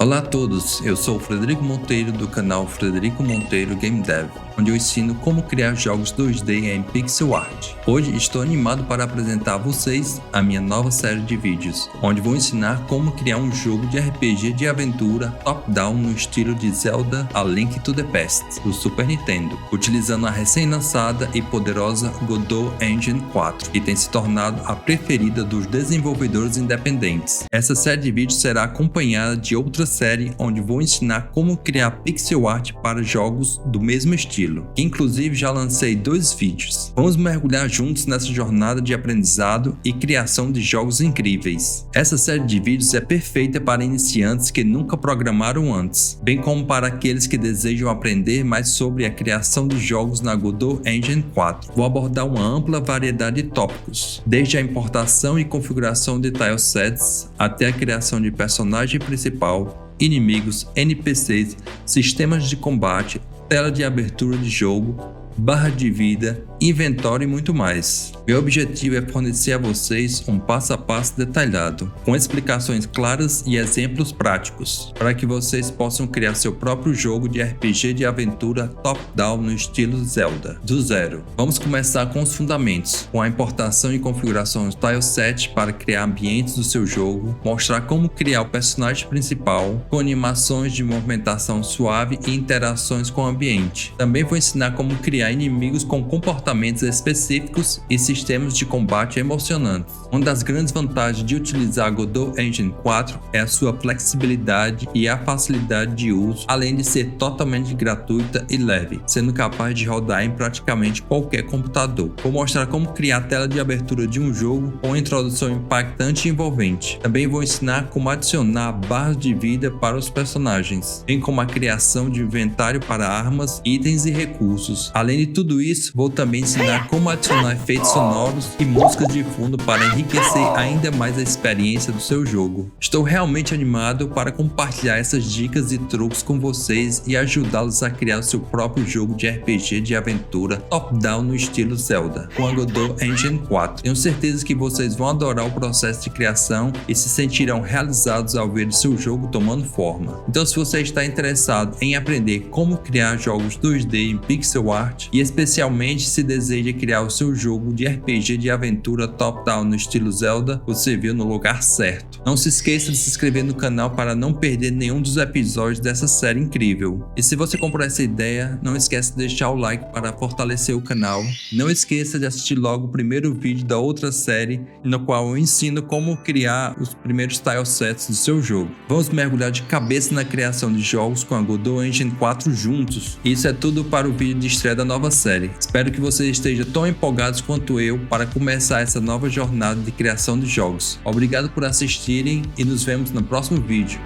Olá a todos, eu sou o Frederico Monteiro do canal Frederico Monteiro Game Dev, onde eu ensino como criar jogos 2D em pixel art. Hoje estou animado para apresentar a vocês a minha nova série de vídeos, onde vou ensinar como criar um jogo de RPG de aventura top-down no estilo de Zelda A Link to the Past, do Super Nintendo, utilizando a recém-lançada e poderosa Godot Engine 4, que tem se tornado a preferida dos desenvolvedores independentes. Essa série de vídeos será acompanhada de outra série onde vou ensinar como criar pixel art para jogos do mesmo estilo, que inclusive já lancei 2 vídeos. Vamos mergulhar juntos nessa jornada de aprendizado e criação de jogos incríveis. Essa série de vídeos é perfeita para iniciantes que nunca programaram antes, bem como para aqueles que desejam aprender mais sobre a criação de jogos na Godot Engine 4. Vou abordar uma ampla variedade de tópicos, desde a importação e configuração de tilesets até a criação de personagem principal, inimigos, NPCs, sistemas de combate, tela de abertura de jogo, barra de vida, inventório e muito mais. Meu objetivo é fornecer a vocês um passo a passo detalhado, com explicações claras e exemplos práticos, para que vocês possam criar seu próprio jogo de RPG de aventura top-down no estilo Zelda, do zero. Vamos começar com os fundamentos, com a importação e configuração de tileset para criar ambientes do seu jogo, mostrar como criar o personagem principal, com animações de movimentação suave e interações com o ambiente. Também vou ensinar como criar inimigos com comportamentos específicos e sistemas de combate emocionantes. Uma das grandes vantagens de utilizar a Godot Engine 4 é a sua flexibilidade e a facilidade de uso, além de ser totalmente gratuita e leve, sendo capaz de rodar em praticamente qualquer computador. Vou mostrar como criar a tela de abertura de um jogo com uma introdução impactante e envolvente. Também vou ensinar como adicionar barras de vida para os personagens, bem como a criação de inventário para armas, itens e recursos. Além de tudo isso, vou também ensinar como adicionar efeitos sonoros e músicas de fundo para enriquecer ainda mais a experiência do seu jogo. Estou realmente animado para compartilhar essas dicas e truques com vocês e ajudá-los a criar o seu próprio jogo de RPG de aventura top-down no estilo Zelda, com a Godot Engine 4. Tenho certeza que vocês vão adorar o processo de criação e se sentirão realizados ao ver o seu jogo tomando forma. Então, se você está interessado em aprender como criar jogos 2D em pixel art e especialmente se deseja criar o seu jogo de RPG de aventura top-down no estilo Zelda, você veio no lugar certo. Não se esqueça de se inscrever no canal para não perder nenhum dos episódios dessa série incrível. E se você comprou essa ideia, não esqueça de deixar o like para fortalecer o canal. Não esqueça de assistir logo o primeiro vídeo da outra série, no qual eu ensino como criar os primeiros tilesets do seu jogo. Vamos mergulhar de cabeça na criação de jogos com a Godot Engine 4 juntos. Isso é tudo para o vídeo de estreia da nova série. Espero que vocês estejam tão empolgados quanto eu para começar essa nova jornada de criação de jogos. Obrigado por assistirem e nos vemos no próximo vídeo.